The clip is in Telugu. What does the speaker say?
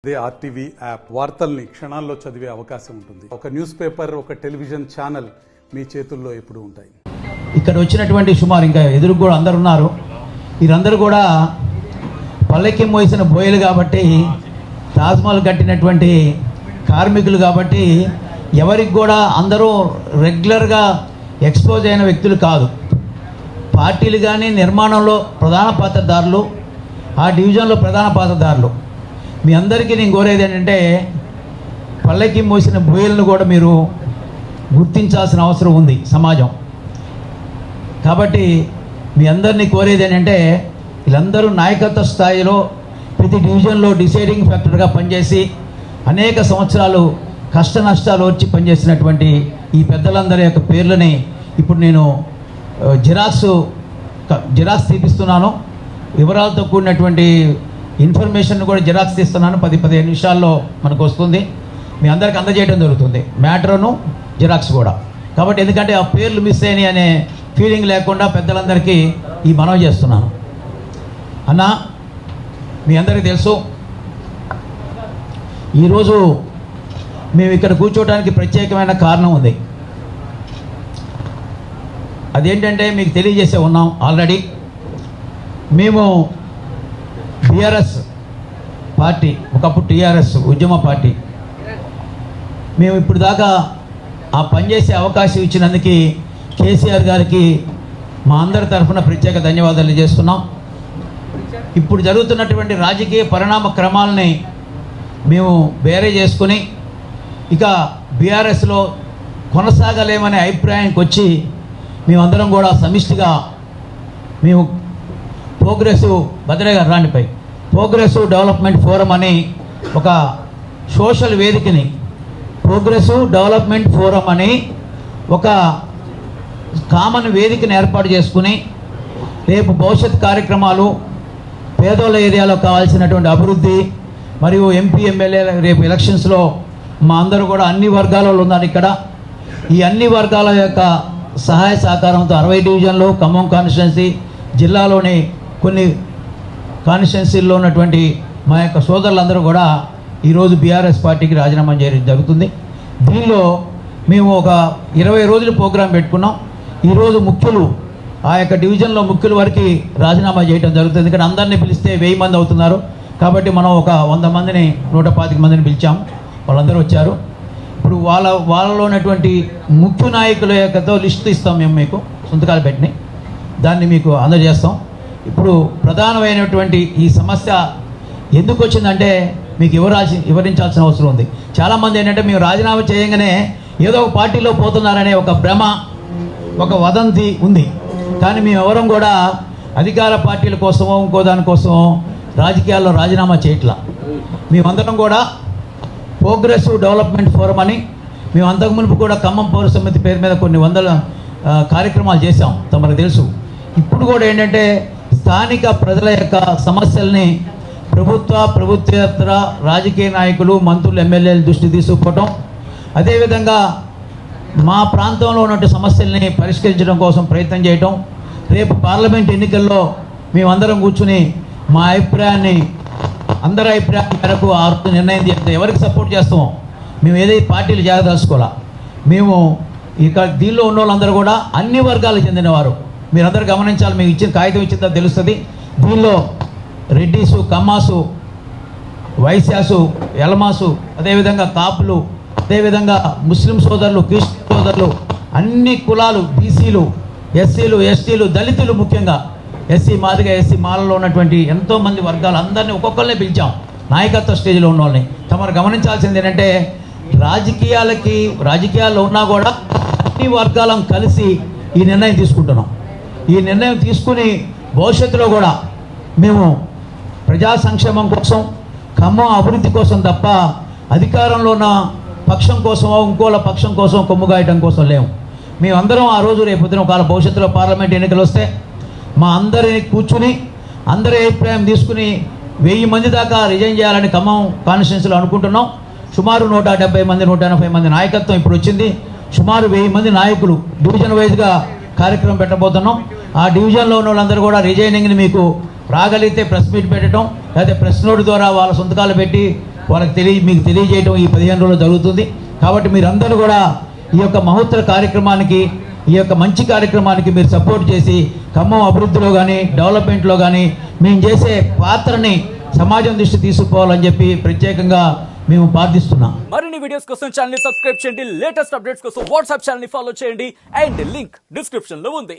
అదే ఆర్టీవీ యాప్ వార్తల్ని క్షణాల్లో చదివే అవకాశం ఉంటుంది. ఒక న్యూస్ పేపర్, ఒక టెలివిజన్ ఛానల్ మీ చేతుల్లో ఎప్పుడూ ఉంటాయి. ఇక్కడ వచ్చినటువంటి సుమారు ఇంకా ఎదురు కూడా అందరు ఉన్నారు. వీరందరూ కూడా పల్లెకి మోసిన బోయలు కాబట్టి, తాజ్మహల్ కట్టినటువంటి కార్మికులు కాబట్టి ఎవరికి కూడా అందరూ రెగ్యులర్గా ఎక్స్పోజ్ అయిన వ్యక్తులు కాదు. పార్టీలు కానీ నిర్మాణంలో ప్రధాన పాత్రధారులు, ఆ డివిజన్లో ప్రధాన పాత్రధారులు. మీ అందరికీ నేను కోరేది ఏంటంటే పల్లెకి మోసిన బోయలను కూడా మీరు గుర్తించాల్సిన అవసరం ఉంది సమాజం. కాబట్టి మీ అందరినీ కోరేది ఏంటంటే వీళ్ళందరూ నాయకత్వ స్థాయిలో ప్రతి డివిజన్లో డిసైడింగ్ ఫ్యాక్టర్గా పనిచేసి అనేక సంవత్సరాలు కష్ట నష్టాలు వచ్చి పనిచేసినటువంటి ఈ పెద్దలందరి యొక్క పేర్లని ఇప్పుడు నేను జిరాక్స్ తీపిస్తున్నాను. వివరాలతో కూడినటువంటి ఇన్ఫర్మేషన్ కూడా జిరాక్స్ తీస్తున్నాను. 10-15 నిమిషాల్లో మనకు వస్తుంది. మీ అందరికి అందజేయడం జరుగుతుంది, మ్యాటర్ను జిరాక్స్ కూడా. కాబట్టి ఎందుకంటే ఆ పేర్లు మిస్ అయినాయి అనే ఫీలింగ్ లేకుండా పెద్దలందరికీ ఈ మనవి చేస్తున్నాను. అన్న, మీ అందరికీ తెలుసు ఈరోజు మేము ఇక్కడ కూర్చోవడానికి ప్రత్యేకమైన కారణం ఉంది. అదేంటంటే మీకు తెలియజేసే ఉన్నాం ఆల్రెడీ. మేము బీఆర్ఎస్ పార్టీ, ఒకప్పుడు టీఆర్ఎస్ ఉద్యమ పార్టీ, మేము ఇప్పుడు దాకా ఆ పనిచేసే అవకాశం ఇచ్చినందుకు కేసీఆర్ గారికి మా అందరి తరఫున ప్రత్యేక ధన్యవాదాలు చేస్తున్నాం. ఇప్పుడు జరుగుతున్నటువంటి రాజకీయ పరిణామ క్రమాలని మేము బేరే చేసుకుని ఇక బీఆర్ఎస్లో కొనసాగలేమనే అభిప్రాయానికి వచ్చి మేమందరం కూడా సమిష్టిగా మేము ప్రోగ్రెసివ్ డెవలప్మెంట్ ఫోరం అని ఒక సోషల్ వేదికని, ప్రోగ్రెసివ్ డెవలప్మెంట్ ఫోరం అని ఒక కామన్ వేదికని ఏర్పాటు చేసుకుని రేపు భవిష్యత్ కార్యక్రమాలు, పేదోళ్ళ ఏరియాలో కావాల్సినటువంటి అభివృద్ధి మరియు ఎంపీ ఎమ్మెల్యే రేపు ఎలక్షన్స్లో మా అందరూ కూడా అన్ని వర్గాల వాళ్ళు ఉన్నారు ఇక్కడ. ఈ అన్ని వర్గాల యొక్క సహాయ సహకారంతో 60 డివిజన్లు, ఖమ్మం కాన్స్టిట్యున్సీ, జిల్లాలోని కొన్ని కాన్స్టిట్యున్సీల్లో ఉన్నటువంటి మా యొక్క సోదరులందరూ కూడా ఈరోజు బీఆర్ఎస్ పార్టీకి రాజీనామా చేయడం జరుగుతుంది. దీనిలో మేము ఒక 20 రోజులు ప్రోగ్రాం పెట్టుకున్నాం. ఈరోజు ముఖ్యులు, ఆ యొక్క డివిజన్లో ముఖ్యుల వరకు రాజీనామా చేయడం జరుగుతుంది. ఎందుకంటే అందరినీ పిలిస్తే 1000 మంది అవుతున్నారు. కాబట్టి మనం ఒక 100 మందిని, 125 మందిని పిలిచాము. వాళ్ళందరూ వచ్చారు. ఇప్పుడు వాళ్ళలో ఉన్నటువంటి ముఖ్య నాయకుల యొక్కతో లిస్టు ఇస్తాం మేము, మీకు సంతకాలు పెట్టినాయి, దాన్ని మీకు అందజేస్తాం. ఇప్పుడు ప్రధానమైనటువంటి ఈ సమస్య ఎందుకు వచ్చిందంటే మీకు వివరించాల్సిన అవసరం ఉంది. చాలామంది ఏంటంటే మేము రాజీనామా చేయగానే ఏదో ఒక పార్టీలో పోతున్నారనే ఒక భ్రమ, ఒక వదంతి ఉంది. కానీ మేము ఎవరం కూడా అధికార పార్టీల కోసమో ఇంకో దానికోసమో రాజకీయాల్లో రాజీనామా చేయట్లా. మేమందరం కూడా ప్రోగ్రెసివ్ డెవలప్మెంట్ ఫోరం అని మేము అంతకు మునుపు కూడా ఖమ్మం పౌర సమితి పేరు మీద కొన్ని వందల కార్యక్రమాలు చేశాం, తమకు తెలుసు. ఇప్పుడు కూడా ఏంటంటే స్థానిక ప్రజల యొక్క సమస్యల్ని ప్రభుత్వేతర రాజకీయ నాయకులు, మంత్రులు, ఎమ్మెల్యేల దృష్టి తీసుకుపోవటం, అదేవిధంగా మా ప్రాంతంలో ఉన్న సమస్యల్ని పరిష్కరించడం కోసం ప్రయత్నం చేయటం. రేపు పార్లమెంట్ ఎన్నికల్లో మేమందరం కూర్చుని మా అభిప్రాయాన్ని, అందరి అభిప్రాయం మేరకు ఆ నిర్ణయం చేస్తాం. ఎవరికి సపోర్ట్ చేస్తామో మేము ఏదైతే పార్టీలు జాగ్రత్తగా మేము ఇక్కడ దీనిలో ఉన్న వాళ్ళందరూ కూడా అన్ని వర్గాలకు చెందినవారు. మీరందరూ గమనించాలి, మీకు ఇచ్చిన కాగితం ఇచ్చిందో తెలుస్తుంది. దీనిలో రెడ్డిసు, కమ్మాసు, వైశ్యాసు, ఎలమాసు, అదేవిధంగా కాపులు, అదేవిధంగా ముస్లిం సోదరులు, క్రిస్టియన్ సోదరులు, అన్ని కులాలు, బీసీలు, ఎస్సీలు, ఎస్టీలు, దళితులు, ముఖ్యంగా ఎస్సీ మాదిగా ఎస్సీ మాలలో ఉన్నటువంటి ఎంతోమంది వర్గాలు అందరినీ ఒక్కొక్కరినే పిలిచాం, నాయకత్వ స్టేజ్లో ఉన్న వాళ్ళని. తమరు గమనించాల్సింది ఏంటంటే రాజకీయాల్లో ఉన్నా కూడా అన్ని వర్గాలను కలిసి ఈ నిర్ణయం తీసుకుంటున్నాం. ఈ నిర్ణయం తీసుకుని భవిష్యత్తులో కూడా మేము ప్రజా సంక్షేమం కోసం, ఖమ్మం అభివృద్ధి కోసం తప్ప అధికారంలో ఉన్న పక్షం కోసమో ఇంకోళ్ళ పక్షం కోసం కొమ్ముగాయటం కోసం లేము. మేమందరం ఆ రోజు రేపొద్దున ఒకవేళ భవిష్యత్తులో పార్లమెంట్ ఎన్నికలు వస్తే మా అందరిని కూర్చుని అందరి అభిప్రాయం తీసుకుని 1000 మంది దాకా రిజైన్ చేయాలని ఖమ్మం కాన్స్టిట్యున్సీలో అనుకుంటున్నాం. సుమారు 170 మంది, 180 మంది నాయకత్వం ఇప్పుడు వచ్చింది. సుమారు 1000 మంది నాయకులు డివిజన్ వైజ్గా కార్యక్రమం పెట్టబోతున్నాం. ఆ డివిజన్లో ఉన్న వాళ్ళందరూ కూడా రిజైనింగ్ని మీకు రాగలిగితే ప్రెస్ మీట్ పెట్టడం, లేకపోతే ప్రెస్ నోట్ ద్వారా వాళ్ళ సొంతకాలు పెట్టి మీకు తెలియజేయడం ఈ 15 రోజులు జరుగుతుంది. కాబట్టి మీరందరూ కూడా ఈ యొక్క మహోత్తర కార్యక్రమానికి, ఈ యొక్క మంచి కార్యక్రమానికి మీరు సపోర్ట్ చేసి ఖమ్మం అభివృద్ధిలో కానీ డెవలప్మెంట్లో కానీ మేము చేసే పాత్రని సమాజం దృష్టి తీసుకుపోవాలని చెప్పి ప్రత్యేకంగా మేము ప్రార్థిస్తున్నాం. మరిన్ని వీడియోస్ కోసం ఛానల్ ని సబ్స్క్రైబ్ చేయండి, లేటెస్ట్ అప్డేట్స్ కోసం వాట్సాప్ ఛానల్ ని ఫాలో చేయండి అండ్ లింక్ డిస్క్రిప్షన్ లో ఉంది.